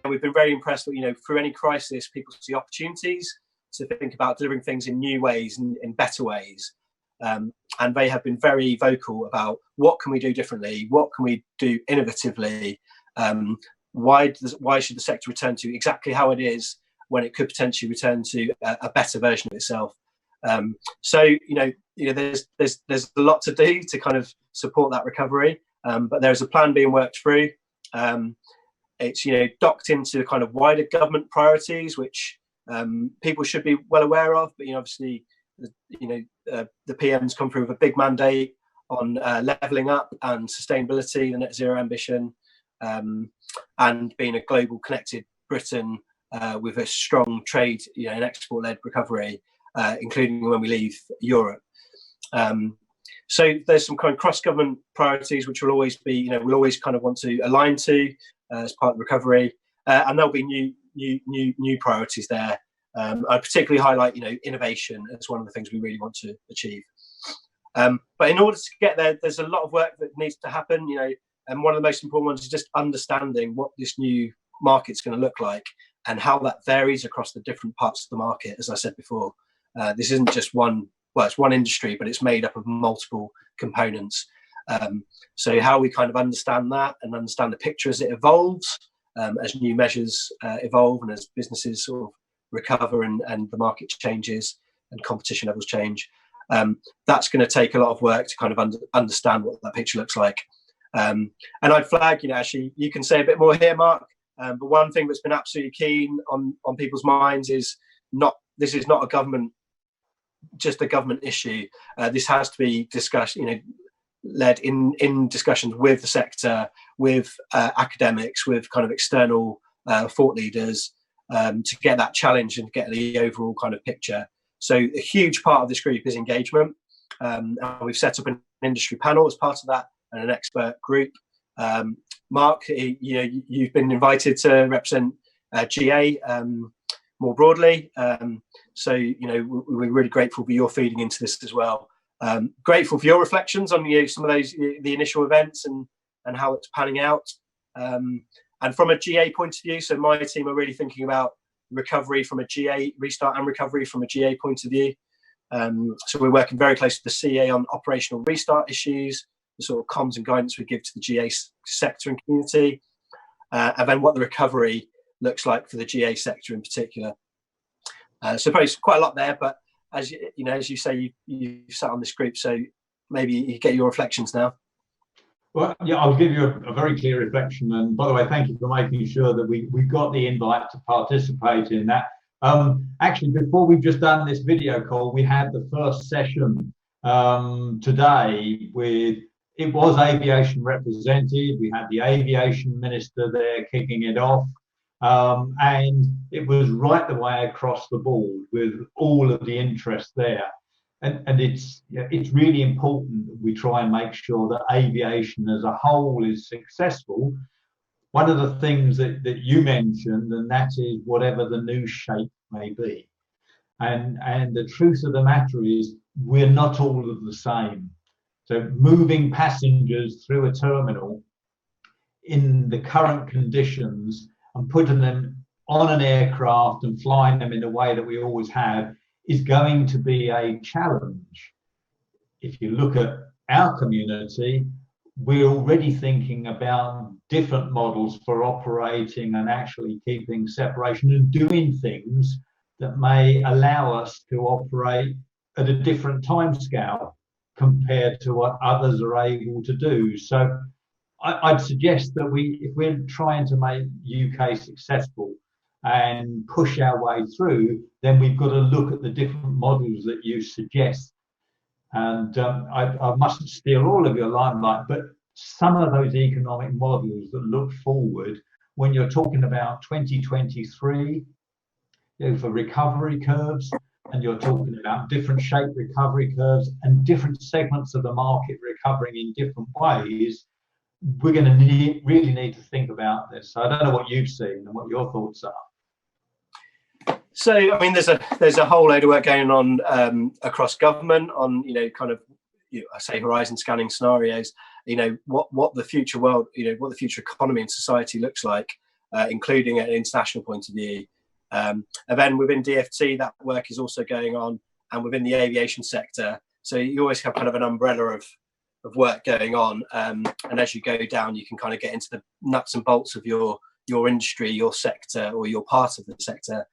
we've been very impressed that, through any crisis, people see opportunities to think about delivering things in new ways and in better ways. And they have been very vocal about what can we do differently, what can we do innovatively, why should the sector return to exactly how it is when it could potentially return to a better version of itself. So there's a lot to do to kind of support that recovery, but there's a plan being worked through. It's docked into kind of wider government priorities, which people should be well aware of. But obviously, the PM's come through with a big mandate on levelling up and sustainability, the net zero ambition, and being a global connected Britain with a strong trade and export-led recovery, including when we leave Europe. So there's some kind of cross-government priorities which will always be, we'll always kind of want to align to as part of the recovery, and there'll be new priorities there. I particularly highlight, innovation as one of the things we really want to achieve. But in order to get there, there's a lot of work that needs to happen, and one of the most important ones is just understanding what this new market's going to look like and how that varies across the different parts of the market. As I said before, this isn't just it's one industry, but it's made up of multiple components. So how we kind of understand that and understand the picture as it evolves, as new measures evolve and as businesses sort of recover and the market changes and competition levels change, that's going to take a lot of work to kind of understand what that picture looks like. And I'd flag, actually, you can say a bit more here, Mark, but one thing that's been absolutely keen on people's minds is this is not just a government issue. This has to be discussed, led in discussions with the sector, with academics, with kind of external thought leaders, to get that challenge and get the overall kind of picture. So a huge part of this group is engagement. And we've set up an industry panel as part of that and an expert group. Mark, you've been invited to represent GA more broadly. So, we're really grateful for your feeding into this as well. Grateful for your reflections on some of those, the initial events and how it's panning out. And from a GA point of view, so my team are really thinking about recovery from a GA, restart and recovery from a GA point of view. So we're working very close with the CA on operational restart issues, the sort of comms and guidance we give to the GA sector and community, and then what the recovery looks like for the GA sector in particular. So probably quite a lot there, but as you say, you sat on this group, so maybe you get your reflections now. Well, yeah, I'll give you a very clear reflection. And by the way, thank you for making sure that we got the invite to participate in that. Actually, before we've just done this video call, we had the first session today it was aviation represented. We had the aviation minister there kicking it off. And it was right the way across the board with all of the interest there. And it's really important that we try and make sure that aviation as a whole is successful. One of the things that you mentioned, and that is whatever the new shape may be. And the truth of the matter is we're not all of the same. So moving passengers through a terminal in the current conditions and putting them on an aircraft and flying them in the way that we always have is going to be a challenge. If you look at our community, we're already thinking about different models for operating and actually keeping separation and doing things that may allow us to operate at a different timescale compared to what others are able to do. So I'd suggest that if we're trying to make UK successful and push our way through, then we've got to look at the different models that you suggest. And I mustn't steal all of your limelight, but some of those economic models that look forward, when you're talking about 2023, for recovery curves, and you're talking about different shape recovery curves and different segments of the market recovering in different ways, we're going to really need to think about this. So I don't know what you've seen and what your thoughts are. So I mean, there's a whole load of work going on across government on I say horizon scanning scenarios. What the future world, what the future economy and society looks like. including at an international point of view. And then within DfT, that work is also going on, and within the aviation sector. So you always have kind of an umbrella of work going on. And as you go down, you can kind of get into the nuts and bolts of your industry, your sector, or your part of the sector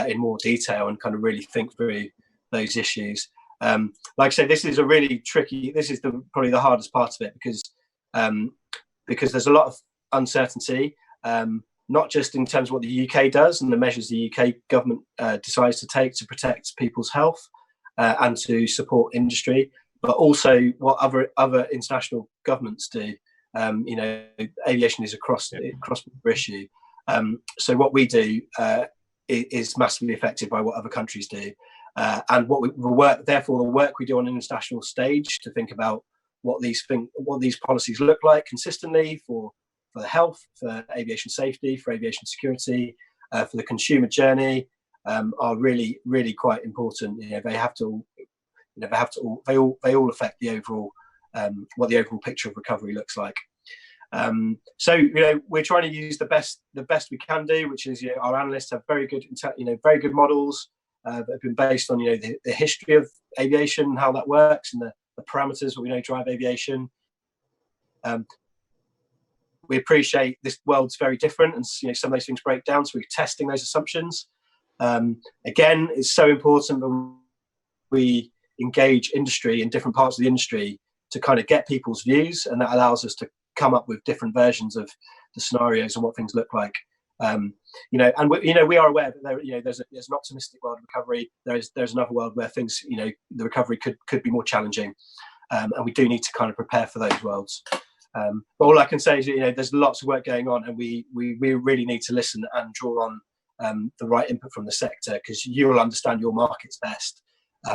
in more detail, and kind of really think through those issues. Like I say, this is a really tricky, this is probably the hardest part of it, because there's a lot of uncertainty, not just in terms of what the UK does and the measures the UK government decides to take to protect people's health and to support industry, but also what other international governments do. Aviation is a cross-border issue. So what we do is massively affected by what other countries do. And therefore the work we do on an international stage to think about what these policies look like consistently for the health, for aviation safety, for aviation security, for the consumer journey, are really, really quite important. They all affect the overall what the overall picture of recovery looks like. So we're trying to use the best we can do, which is our analysts have very good models that have been based on the history of aviation, how that works, and the parameters that we know drive aviation. We appreciate this world's very different, and some of those things break down, so we're testing those assumptions. Again, it's so important that we engage industry in different parts of the industry to kind of get people's views, and that allows us to come up with different versions of the scenarios and what things look like. And we are aware that there's an optimistic world of recovery. There's another world where things, the recovery could be more challenging, and we do need to kind of prepare for those worlds. But all I can say is there's lots of work going on, and we really need to listen and draw on the right input from the sector, because you will understand your markets best,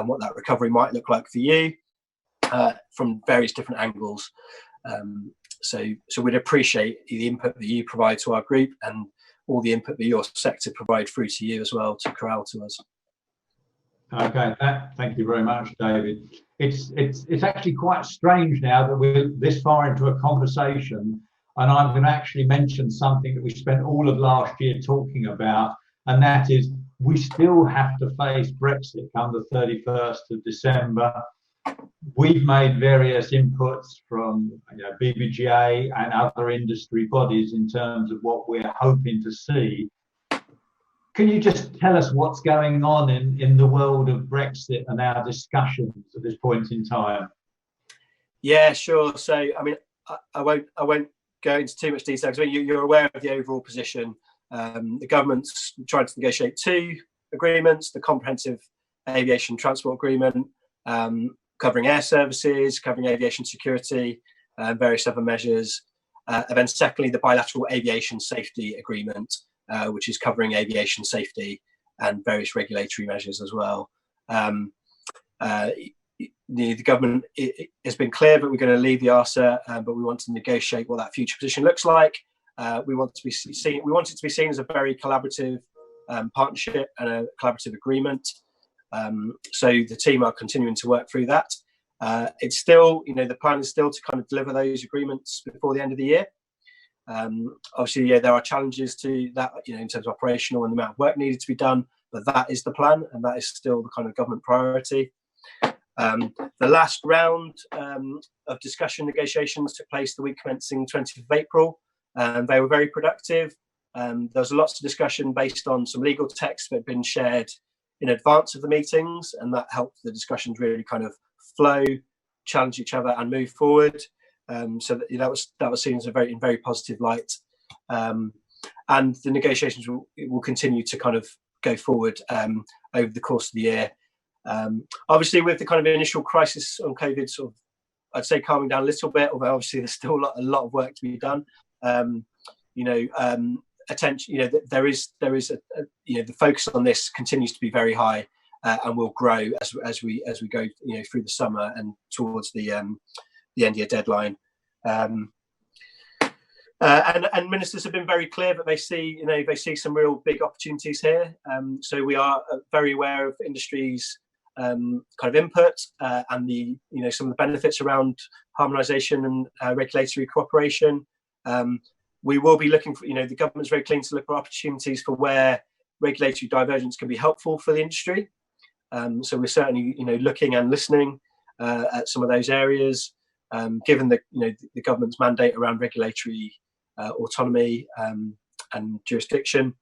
what that recovery might look like for you from various different angles. So we'd appreciate the input that you provide to our group, and all the input that your sector provide through to you as well to corral to us. Okay, thank you very much, David. It's actually quite strange now that we're this far into a conversation, and I'm going to actually mention something that we spent all of last year talking about, and that is we still have to face Brexit come the 31st of December. We've made various inputs from BBGA and other industry bodies in terms of what we're hoping to see. Can you just tell us what's going on in the world of Brexit and our discussions at this point in time? Yeah, sure. So, I mean, I won't go into too much detail, because you're aware of the overall position. The government's tried to negotiate 2 agreements: the Comprehensive Aviation Transport Agreement, covering air services, covering aviation security, various other measures. And then secondly, the Bilateral Aviation Safety Agreement, which is covering aviation safety and various regulatory measures as well. The government has been clear that we're going to leave the ARSA, but we want to negotiate what that future position looks like. We want it to be seen as a very collaborative partnership and a collaborative agreement. So the team are continuing to work through that. It's still, the plan is still to kind of deliver those agreements before the end of the year. Obviously, there are challenges to that, in terms of operational and the amount of work needed to be done, but that is the plan, and that is still the kind of government priority. The last round of discussion negotiations took place the week commencing 20th of April. They were very productive. There was lots of discussion based on some legal texts that had been shared in advance of the meetings, and that helped the discussions really kind of flow, challenge each other, and move forward. So that was seen as in very positive light, and the negotiations will continue to kind of go forward over the course of the year. Obviously, with the kind of initial crisis on COVID, sort of, I'd say calming down a little bit, although obviously there's still a lot of work to be done. Attention, there is the focus on this continues to be very high, and will grow as we go through the summer and towards the end of year deadline. And ministers have been very clear that they see some real big opportunities here. So we are very aware of industry's kind of input, and the some of the benefits around harmonisation and regulatory cooperation. We will be looking for, the government's very keen to look for opportunities for where regulatory divergence can be helpful for the industry. So we're certainly, looking and listening at some of those areas, given the, the government's mandate around regulatory autonomy and jurisdiction.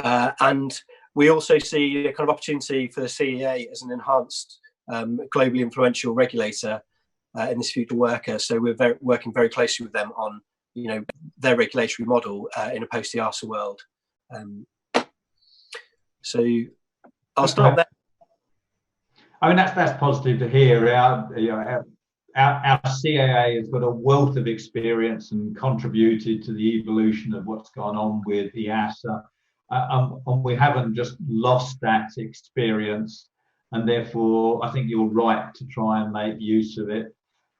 And we also see a kind of opportunity for the CEA as an enhanced globally influential regulator in this future worker. So we're working very closely with them on, their regulatory model in a post-EASA world. So I'll stop there. I mean, that's positive to hear. Our CAA has got a wealth of experience and contributed to the evolution of what's gone on with EASA. And we haven't just lost that experience, and therefore I think you're right to try and make use of it.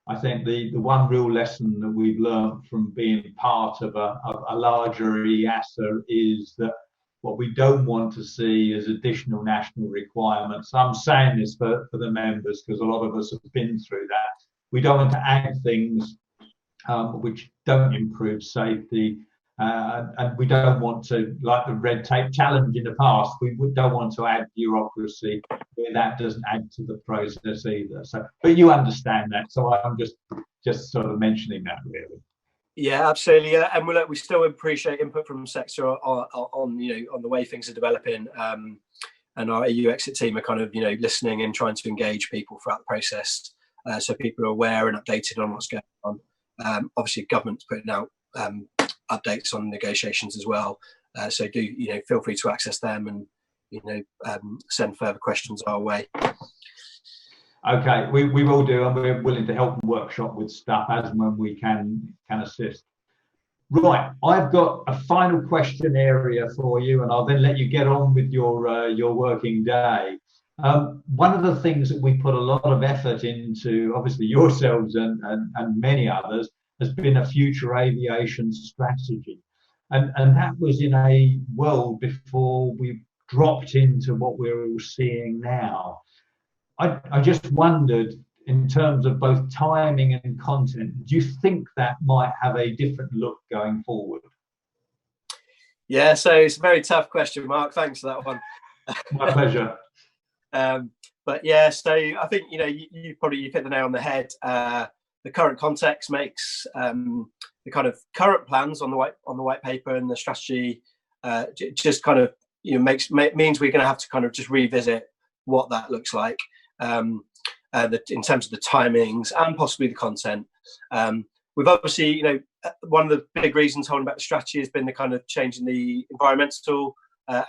I think the one real lesson that we've learned from being part of a larger EASA is that what we don't want to see is additional national requirements. I'm saying this for the members because a lot of us have been through that. We don't want to add things which don't improve safety. And we don't want to, like the red tape challenge in the past, we don't want to add bureaucracy where that doesn't add to the process either. So, but you understand that, so I'm just sort of mentioning that really. Yeah, absolutely. And we still appreciate input from the sector on the way things are developing. And our EU exit team are kind of listening and trying to engage people throughout the process, so people are aware and updated on what's going on. Obviously, government's putting out updates on negotiations as well, so do feel free to access them and send further questions our way. Okay, we will do, and we're willing to help and workshop with stuff as and when we can assist. Right, I've got a final question area for you, and I'll then let you get on with your working day. One of the things that we put a lot of effort into, obviously yourselves and many others, has been a future aviation strategy. And that was in a world before we dropped into what we're all seeing now. I just wondered, in terms of both timing and content, do you think that might have a different look going forward? Yeah, so it's a very tough question, Mark. Thanks for that one. My pleasure. But yeah, so I think you hit the nail on the head. The current context makes the kind of current plans on the white paper and the strategy just kind of means we're going to have to kind of just revisit what that looks like in terms of the timings and possibly the content. We've obviously, one of the big reasons holding back the strategy has been the kind of change in the environmental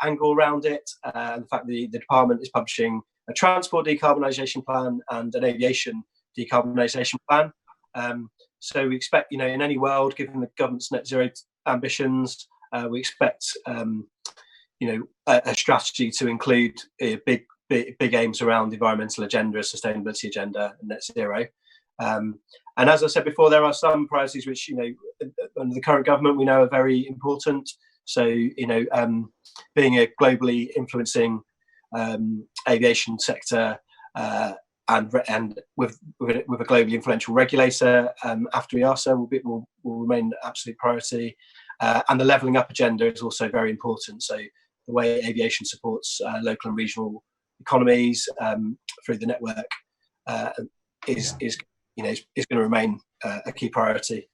angle around it, and the fact that the department is publishing a transport decarbonisation plan and an aviation decarbonisation plan. So we expect, in any world, given the government's net zero ambitions, we expect, a strategy to include big aims around the environmental agenda, sustainability agenda, and net zero. And as I said before, there are some priorities which, under the current government, we know are very important. So, being a globally influencing aviation sector, and with a globally influential regulator after EASA will remain an absolute priority. And the levelling up agenda is also very important. So the way aviation supports local and regional economies through the network is going to remain a key priority.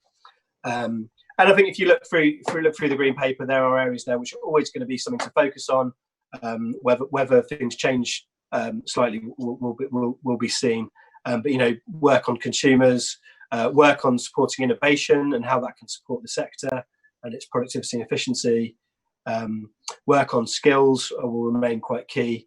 And I think if you look through the green paper, there are areas there which are always going to be something to focus on. Whether things change slightly will be seen. But work on consumers, work on supporting innovation and how that can support the sector and its productivity and efficiency. Work on skills will remain quite key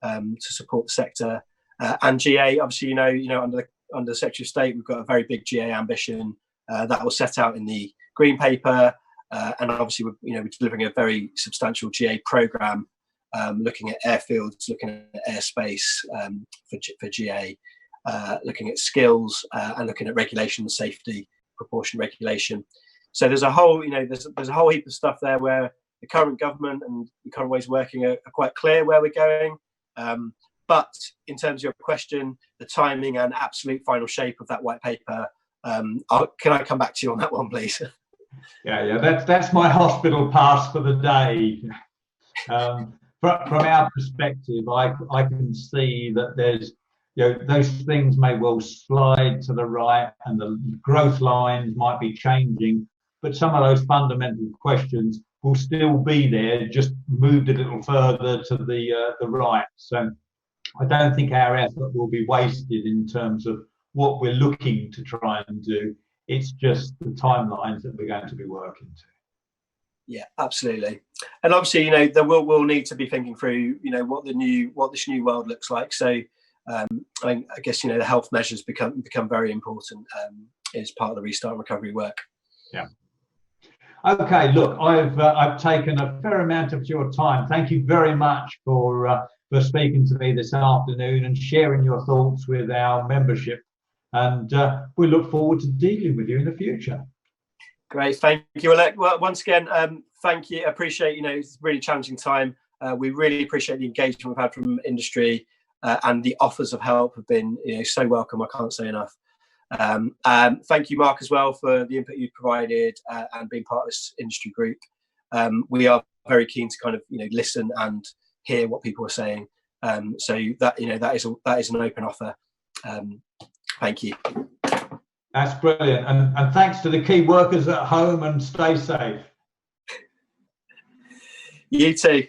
to support the sector. And GA, obviously, under the Secretary of State, we've got a very big GA ambition that was set out in the green paper, and obviously we're delivering a very substantial GA programme, looking at airfields, looking at airspace for GA, looking at skills, and looking at regulation, safety, proportionate regulation. So there's a whole there's a whole heap of stuff there where the current government and the current ways of working are quite clear where we're going. But in terms of your question, the timing and absolute final shape of that white paper, can I come back to you on that one, please? Yeah. That's my hospital pass for the day. From our perspective, I can see that there's, those things may well slide to the right, and the growth lines might be changing, but some of those fundamental questions will still be there, just moved a little further to the right. So I don't think our effort will be wasted in terms of what we're looking to try and do. It's just the timelines that we're going to be working to. Yeah, absolutely. And obviously, there will need to be thinking through, what this new world looks like. So I guess, the health measures become very important as part of the restart and recovery work. Yeah. Okay, look, I've taken a fair amount of your time. Thank you very much for speaking to me this afternoon and sharing your thoughts with our membership. And we look forward to dealing with you in the future. Great, thank you, Alec. Well, once again, thank you. I appreciate, it's a really challenging time. We really appreciate the engagement we've had from industry, and the offers of help have been, so welcome. I can't say enough. Thank you, Mark, as well, for the input you've provided and being part of this industry group. We are very keen to kind of, listen and hear what people are saying. So that is an open offer. Thank you. That's brilliant. And thanks to the key workers at home, and stay safe. You too.